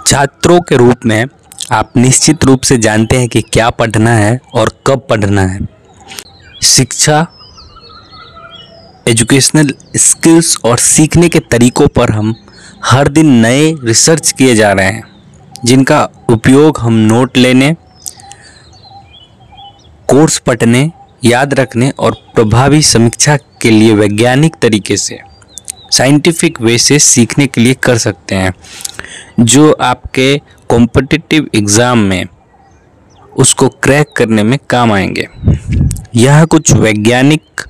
छात्रों के रूप में आप निश्चित रूप से जानते हैं कि क्या पढ़ना है और कब पढ़ना है। शिक्षा, एजुकेशनल स्किल्स और सीखने के तरीकों पर हम हर दिन नए रिसर्च किए जा रहे हैं, जिनका उपयोग हम नोट लेने, कोर्स पढ़ने, याद रखने और प्रभावी समीक्षा के लिए वैज्ञानिक तरीके से, साइंटिफिक वे से सीखने के लिए कर सकते हैं, जो आपके कॉम्पिटिटिव एग्ज़ाम में उसको क्रैक करने में काम आएंगे। यह कुछ वैज्ञानिक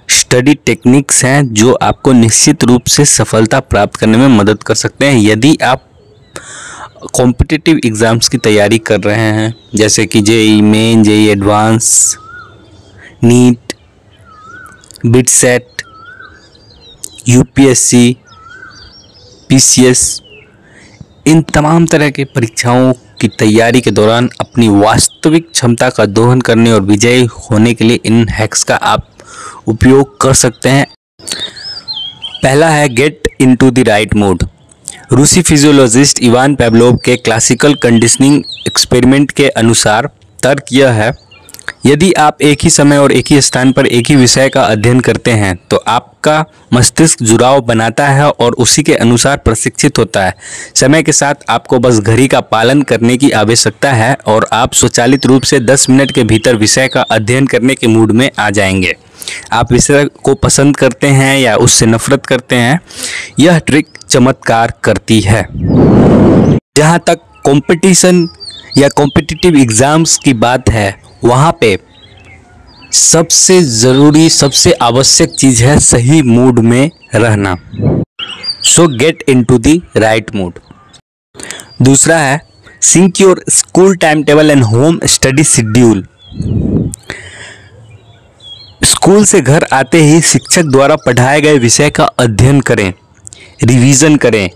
स्टडी टेक्निक्स हैं जो आपको निश्चित रूप से सफलता प्राप्त करने में मदद कर सकते हैं। यदि आप कॉम्पिटिटिव एग्ज़ाम्स की तैयारी कर रहे हैं, जैसे कि JEE Main, JEE Advanced, NEET, BITSAT, UPSC, PCS, इन तमाम तरह की परीक्षाओं की तैयारी के दौरान अपनी वास्तविक क्षमता का दोहन करने और विजयी होने के लिए इन हैक्स का आप उपयोग कर सकते हैं। पहला है gate into the right mood. रूसी फिजियोलॉजिस्ट इवान पाव्लोव के क्लासिकल कंडीशनिंग एक्सपेरिमेंट के अनुसार तर्क यह है, यदि आप एक ही समय और एक ही स्थान पर एक ही विषय का अध्ययन करते हैं तो आपका मस्तिष्क जुड़ाव बनाता है और उसी के अनुसार प्रशिक्षित होता है। समय के साथ आपको बस घड़ी का पालन करने की आवश्यकता है और आप स्वचालित रूप से 10 मिनट के भीतर विषय का अध्ययन करने के मूड में आ जाएंगे। आप विषय को पसंद करते हैं या उससे नफरत करते हैं, यह ट्रिक चमत्कार करती है। जहाँ तक कंपटीशन या कॉम्पिटिटिव एग्ज़ाम्स की बात है, वहाँ पे सबसे ज़रूरी, सबसे आवश्यक चीज़ है सही मूड में रहना। So get into the right mood. दूसरा है sync your school time table and home study schedule. School से घर आते ही शिक्षक द्वारा पढ़ाए गए विषय का अध्ययन करें, रिवीजन करें,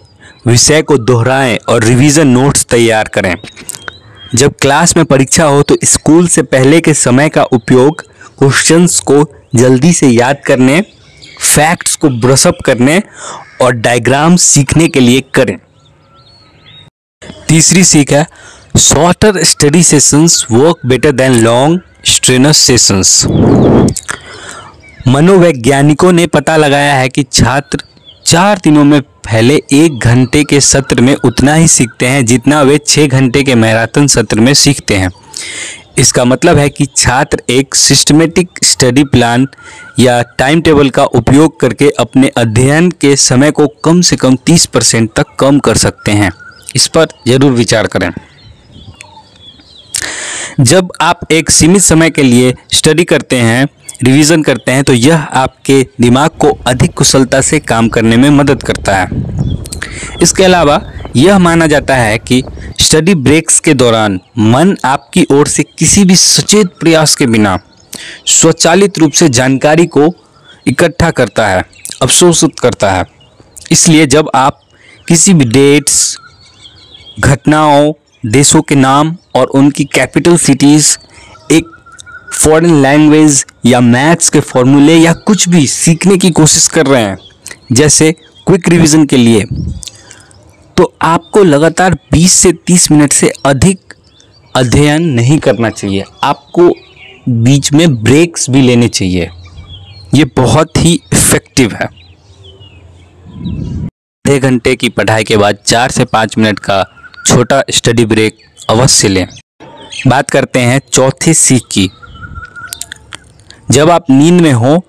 विषय को दोहराएं और रिवीजन नोट्स तैयार करें। जब क्लास में परीक्षा हो तो स्कूल से पहले के समय का उपयोग क्वेश्चंस को जल्दी से याद करने, फैक्ट्स को ब्रशअप करने और डायग्राम सीखने के लिए करें। तीसरी सीख है shorter study sessions work better than long strenuous sessions. मनोवैज्ञानिकों ने पता लगाया है कि छात्र 4 दिनों में पहले 1 घंटे के सत्र में उतना ही सीखते हैं जितना वे 6 घंटे के मैराथन सत्र में सीखते हैं। इसका मतलब है कि छात्र एक सिस्टमेटिक स्टडी प्लान या टाइम टेबल का उपयोग करके अपने अध्ययन के समय को कम से कम 30% तक कम कर सकते हैं। इस पर जरूर विचार करें। जब आप एक सीमित समय के लिए स्टडी करते हैं, रिवीजन करते हैं, तो यह आपके दिमाग को अधिक कुशलता से काम करने में मदद करता है। इसके अलावा यह माना जाता है कि स्टडी ब्रेक्स के दौरान मन आपकी ओर से किसी भी सचेत प्रयास के बिना स्वचालित रूप से जानकारी को इकट्ठा करता है, अवशोषित करता है। इसलिए जब आप किसी भी डेट्स, घटनाओं, देशों के नाम और उनकी कैपिटल सिटीज़, एक फॉरेन लैंग्वेज या मैथ्स के फॉर्मूले या कुछ भी सीखने की कोशिश कर रहे हैं, जैसे क्विक रिवीजन के लिए, तो आपको लगातार 20 से 30 मिनट से अधिक अध्ययन नहीं करना चाहिए। आपको बीच में ब्रेक्स भी लेने चाहिए। ये बहुत ही इफ़ेक्टिव है। आधे घंटे की पढ़ाई के बाद 4 से 5 मिनट का छोटा स्टडी ब्रेक अवश्य लें। बात करते हैं चौथी सीख की। जब आप नींद में हो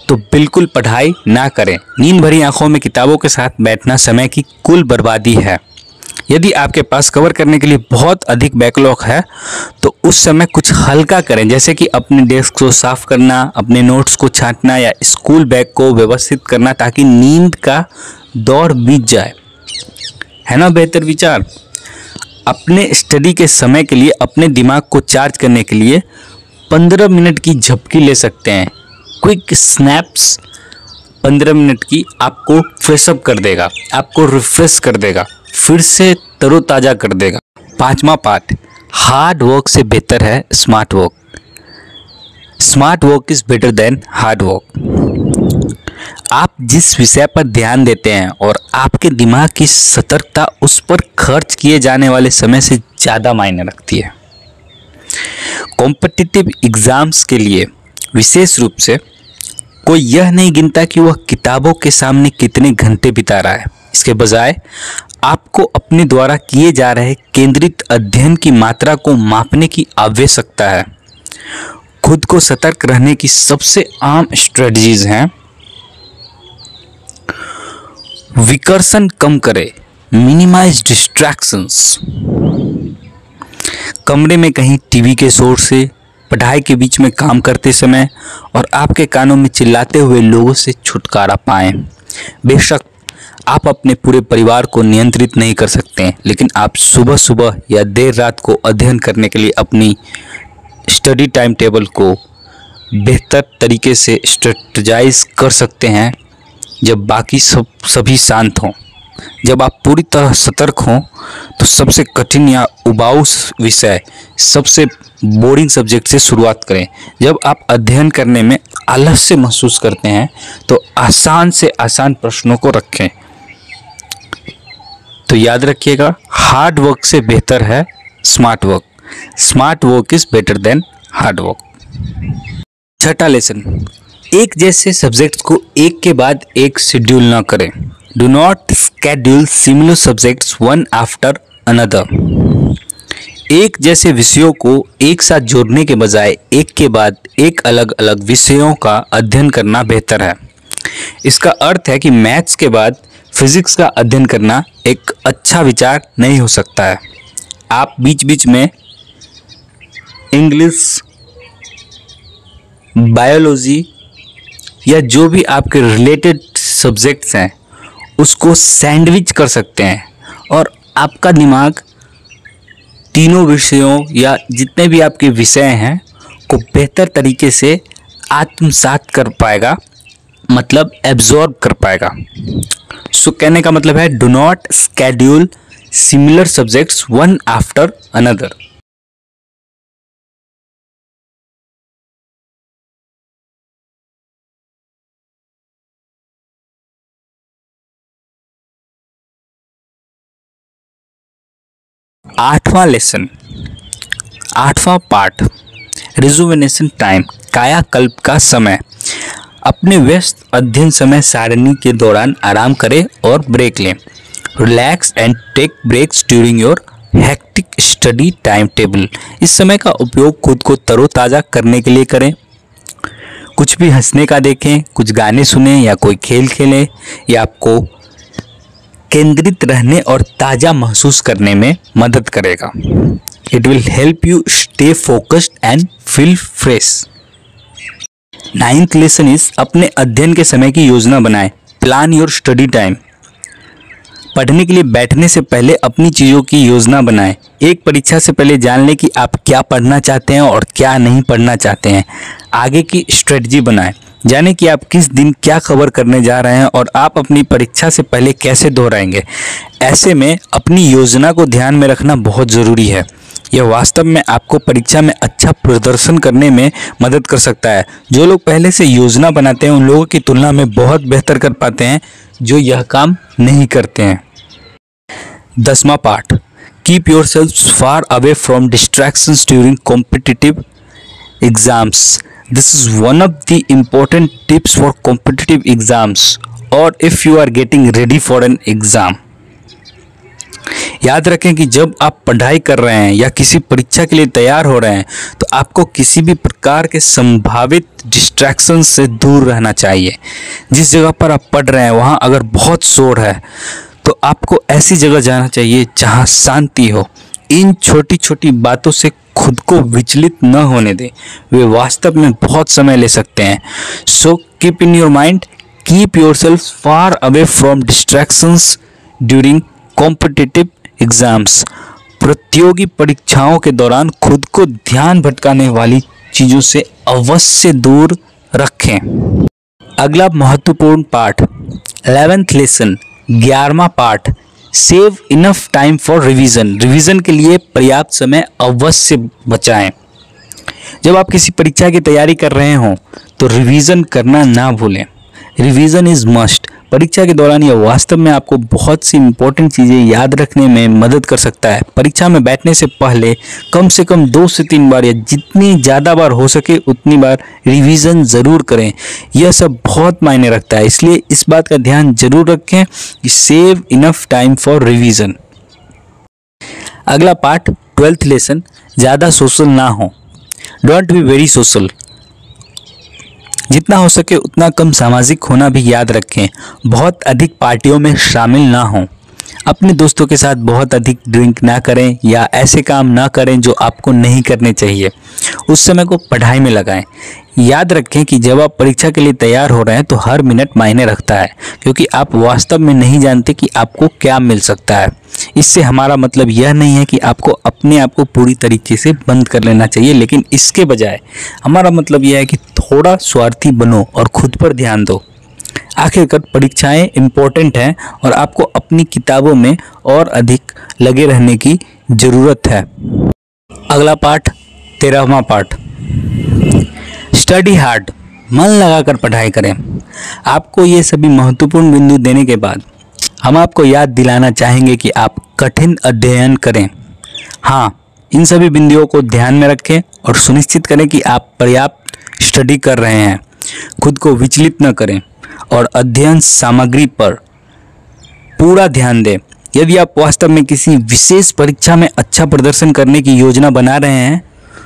तो बिल्कुल पढ़ाई ना करें। नींद भरी आंखों में किताबों के साथ बैठना समय की कुल बर्बादी है। यदि आपके पास कवर करने के लिए बहुत अधिक बैकलॉग है तो उस समय कुछ हल्का करें, जैसे कि अपने डेस्क को साफ करना, अपने नोट्स को छांटना या स्कूल बैग को व्यवस्थित करना, ताकि नींद का दौर बीत जाए। है ना बेहतर विचार? अपने स्टडी के समय के लिए अपने दिमाग को चार्ज करने के लिए 15 मिनट की झपकी ले सकते हैं। क्विक स्नैप्स 15 मिनट की आपको फ्रेशअप कर देगा, आपको रिफ्रेश कर देगा, फिर से तरोताज़ा कर देगा। 5वां पार्ट, हार्ड वर्क से बेहतर है smart work. Smart work is better than hard work. आप जिस विषय पर ध्यान देते हैं और आपके दिमाग की सतर्कता उस पर खर्च किए जाने वाले समय से ज़्यादा मायने रखती है। कॉम्पिटिटिव एग्जाम्स के लिए विशेष रूप से कोई यह नहीं गिनता कि वह किताबों के सामने कितने घंटे बिता रहा है। इसके बजाय आपको अपने द्वारा किए जा रहे केंद्रित अध्ययन की मात्रा को मापने की आवश्यकता है। खुद को सतर्क रहने की सबसे आम स्ट्रेटजीज हैं: विकर्षण कम करें, मिनिमाइज डिस्ट्रैक्शंस। कमरे में कहीं टीवी के शोर से, पढ़ाई के बीच में काम करते समय और आपके कानों में चिल्लाते हुए लोगों से छुटकारा पाएं। बेशक आप अपने पूरे परिवार को नियंत्रित नहीं कर सकते हैं, लेकिन आप सुबह सुबह या देर रात को अध्ययन करने के लिए अपनी स्टडी टाइम टेबल को बेहतर तरीके से स्ट्रेटजाइज कर सकते हैं जब बाकी सभी शांत हों। जब आप पूरी तरह सतर्क हों तो सबसे कठिन या उबाऊ विषय, सबसे बोरिंग सब्जेक्ट से शुरुआत करें। जब आप अध्ययन करने में आलस्य महसूस करते हैं तो आसान से आसान प्रश्नों को रखें। तो याद रखिएगा, हार्ड वर्क से बेहतर है smart work. Smart work is better than hard work. छठा लेसन, एक जैसे सब्जेक्ट्स को एक के बाद एक शेड्यूल ना करें। Do not schedule similar subjects one after another. एक जैसे विषयों को एक साथ जोड़ने के बजाय एक के बाद एक अलग अलग विषयों का अध्ययन करना बेहतर है। इसका अर्थ है कि मैथ्स के बाद फिजिक्स का अध्ययन करना एक अच्छा विचार नहीं हो सकता है। आप बीच बीच में इंग्लिश, बायोलॉजी या जो भी आपके रिलेटेड सब्जेक्ट्स हैं उसको सैंडविच कर सकते हैं और आपका दिमाग तीनों विषयों या जितने भी आपके विषय हैं को बेहतर तरीके से आत्मसात कर पाएगा, मतलब एब्जॉर्ब कर पाएगा। सो कहने का मतलब है, do not schedule similar subjects one after another. आठवां लेसन, आठवां पार्ट, रिजुवेनेशन टाइम, कायाकल्प का समय। अपने व्यस्त अध्ययन समय सारणी के दौरान आराम करें और ब्रेक लें। Relax and take breaks during your hectic study time table. इस समय का उपयोग खुद को तरोताज़ा करने के लिए करें। कुछ भी हंसने का देखें, कुछ गाने सुनें या कोई खेल खेलें। यह आपको केंद्रित रहने और ताज़ा महसूस करने में मदद करेगा। It will help you stay focused and feel fresh. Ninth lesson is, अपने अध्ययन के समय की योजना बनाएं। Plan your study time. पढ़ने के लिए बैठने से पहले अपनी चीज़ों की योजना बनाएं। एक परीक्षा से पहले जान लें कि आप क्या पढ़ना चाहते हैं और क्या नहीं पढ़ना चाहते हैं। आगे की स्ट्रेटजी बनाएं। जानें कि आप किस दिन क्या कवर करने जा रहे हैं और आप अपनी परीक्षा से पहले कैसे दोहराएंगे। ऐसे में अपनी योजना को ध्यान में रखना बहुत ज़रूरी है। यह वास्तव में आपको परीक्षा में अच्छा प्रदर्शन करने में मदद कर सकता है। जो लोग पहले से योजना बनाते हैं उन लोगों की तुलना में बहुत बेहतर कर पाते हैं जो यह काम नहीं करते हैं। 10वां part, keep yourself far away from distractions during competitive exams. This is one of the important tips for competitive exams or if you are getting ready for an exam. याद रखें कि जब आप पढ़ाई कर रहे हैं या किसी परीक्षा के लिए तैयार हो रहे हैं तो आपको किसी भी प्रकार के संभावित डिस्ट्रैक्शन से दूर रहना चाहिए। जिस जगह पर आप पढ़ रहे हैं वहाँ अगर बहुत शोर है तो आपको ऐसी जगह जाना चाहिए जहाँ शांति हो। इन छोटी छोटी बातों से खुद को विचलित न होने दें, वे वास्तव में बहुत समय ले सकते हैं। So keep in your mind, keep yourself far away from distractions during competitive exams. प्रतियोगी परीक्षाओं के दौरान खुद को ध्यान भटकाने वाली चीज़ों से अवश्य दूर रखें। अगला महत्वपूर्ण पाठ, 11th लेसन, 11वां पाठ, save enough time for revision. Revision के लिए पर्याप्त समय अवश्य बचाएं। जब आप किसी परीक्षा की तैयारी कर रहे हों तो रिवीजन करना ना भूलें। Revision is must. परीक्षा के दौरान यह वास्तव में आपको बहुत सी इंपॉर्टेंट चीज़ें याद रखने में मदद कर सकता है। परीक्षा में बैठने से पहले कम से कम 2 से 3 बार या जितनी ज़्यादा बार हो सके उतनी बार रिवीजन ज़रूर करें। यह सब बहुत मायने रखता है, इसलिए इस बात का ध्यान जरूर रखें कि save enough time for revision. अगला पार्ट 12th लेसन, ज़्यादा सोशल ना हो। Don't be very social. जितना हो सके उतना कम सामाजिक होना भी याद रखें। बहुत अधिक पार्टियों में शामिल ना हों। अपने दोस्तों के साथ बहुत अधिक ड्रिंक ना करें या ऐसे काम ना करें जो आपको नहीं करने चाहिए। उस समय को पढ़ाई में लगाएं। याद रखें कि जब आप परीक्षा के लिए तैयार हो रहे हैं तो हर मिनट मायने रखता है, क्योंकि आप वास्तव में नहीं जानते कि आपको क्या मिल सकता है। इससे हमारा मतलब यह नहीं है कि आपको अपने आप को पूरी तरीके से बंद कर लेना चाहिए, लेकिन इसके बजाय हमारा मतलब यह है कि थोड़ा स्वार्थी बनो और खुद पर ध्यान दो। आखिरकार परीक्षाएं इम्पोर्टेंट हैं और आपको अपनी किताबों में और अधिक लगे रहने की ज़रूरत है। अगला पार्ट 13वां पार्ट, स्टडी हार्ड। मन लगाकर पढ़ाई करें। आपको ये सभी महत्वपूर्ण बिंदु देने के बाद हम आपको याद दिलाना चाहेंगे कि आप कठिन अध्ययन करें। हाँ, इन सभी बिंदुओं को ध्यान में रखें और सुनिश्चित करें कि आप पर्याप्त स्टडी कर रहे हैं। खुद को विचलित न करें और अध्ययन सामग्री पर पूरा ध्यान दें। यदि आप वास्तव में किसी विशेष परीक्षा में अच्छा प्रदर्शन करने की योजना बना रहे हैं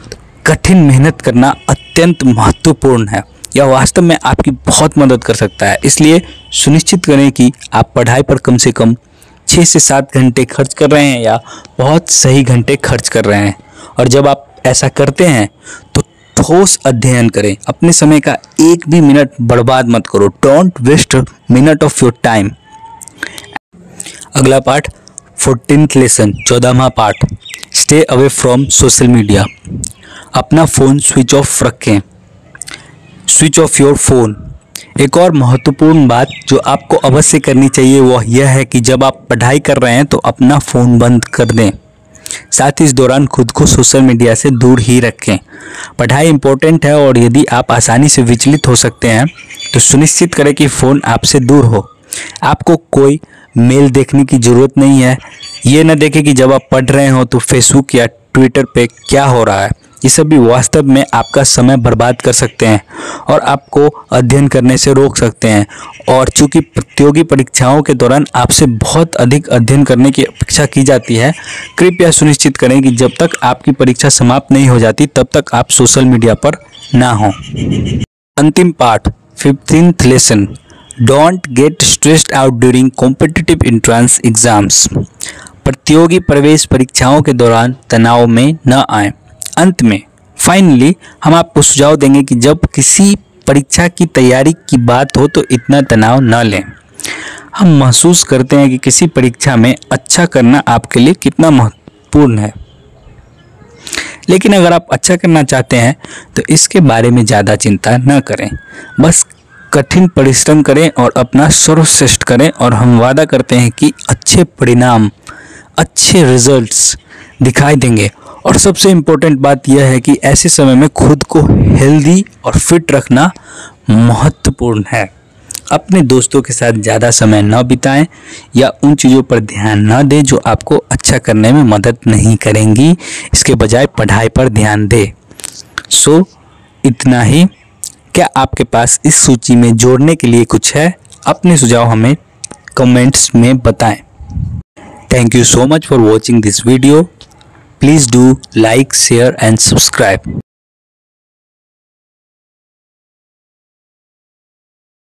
तो कठिन मेहनत करना अत्यंत महत्वपूर्ण है। यह वास्तव में आपकी बहुत मदद कर सकता है। इसलिए सुनिश्चित करें कि आप पढ़ाई पर कम से कम 6 से 7 घंटे खर्च कर रहे हैं या बहुत सही घंटे खर्च कर रहे हैं। और जब आप ऐसा करते हैं तो ठोस अध्ययन करें। अपने समय का एक भी मिनट बर्बाद मत करो। Don't waste minute of your time. अगला पार्ट 14th लेसन, 14वां part, stay away from social media. अपना फ़ोन स्विच ऑफ रखें। Switch off your phone. एक और महत्वपूर्ण बात जो आपको अवश्य करनी चाहिए वह यह है कि जब आप पढ़ाई कर रहे हैं तो अपना फ़ोन बंद कर दें। साथ ही इस दौरान खुद को सोशल मीडिया से दूर ही रखें। पढ़ाई इम्पोर्टेंट है और यदि आप आसानी से विचलित हो सकते हैं तो सुनिश्चित करें कि फ़ोन आपसे दूर हो। आपको कोई मेल देखने की ज़रूरत नहीं है। ये न देखें कि जब आप पढ़ रहे हो तो फेसबुक या ट्विटर पे क्या हो रहा है। ये सभी वास्तव में आपका समय बर्बाद कर सकते हैं और आपको अध्ययन करने से रोक सकते हैं। और चूंकि प्रतियोगी परीक्षाओं के दौरान आपसे बहुत अधिक अध्ययन करने की अपेक्षा की जाती है, कृपया सुनिश्चित करें कि जब तक आपकी परीक्षा समाप्त नहीं हो जाती तब तक आप सोशल मीडिया पर ना हों। अंतिम part 15th lesson, don't get stressed out during competitive entrance exams. प्रतियोगी प्रवेश परीक्षाओं के दौरान तनाव में न आएं। अंत में फाइनली हम आपको सुझाव देंगे कि जब किसी परीक्षा की तैयारी की बात हो तो इतना तनाव न लें। हम महसूस करते हैं कि किसी परीक्षा में अच्छा करना आपके लिए कितना महत्वपूर्ण है, लेकिन अगर आप अच्छा करना चाहते हैं तो इसके बारे में ज़्यादा चिंता न करें। बस कठिन परिश्रम करें और अपना सर्वश्रेष्ठ करें और हम वादा करते हैं कि अच्छे परिणाम, अच्छे रिजल्ट्स दिखाई देंगे। और सबसे इम्पोर्टेंट बात यह है कि ऐसे समय में खुद को हेल्दी और फिट रखना महत्वपूर्ण है। अपने दोस्तों के साथ ज़्यादा समय न बिताएं या उन चीज़ों पर ध्यान न दें जो आपको अच्छा करने में मदद नहीं करेंगी। इसके बजाय पढ़ाई पर ध्यान दें। सो इतना ही। क्या आपके पास इस सूची में जोड़ने के लिए कुछ है? अपने सुझाव हमें कमेंट्स में बताएं। Thank you so much for watching this video. Please do like, share and subscribe.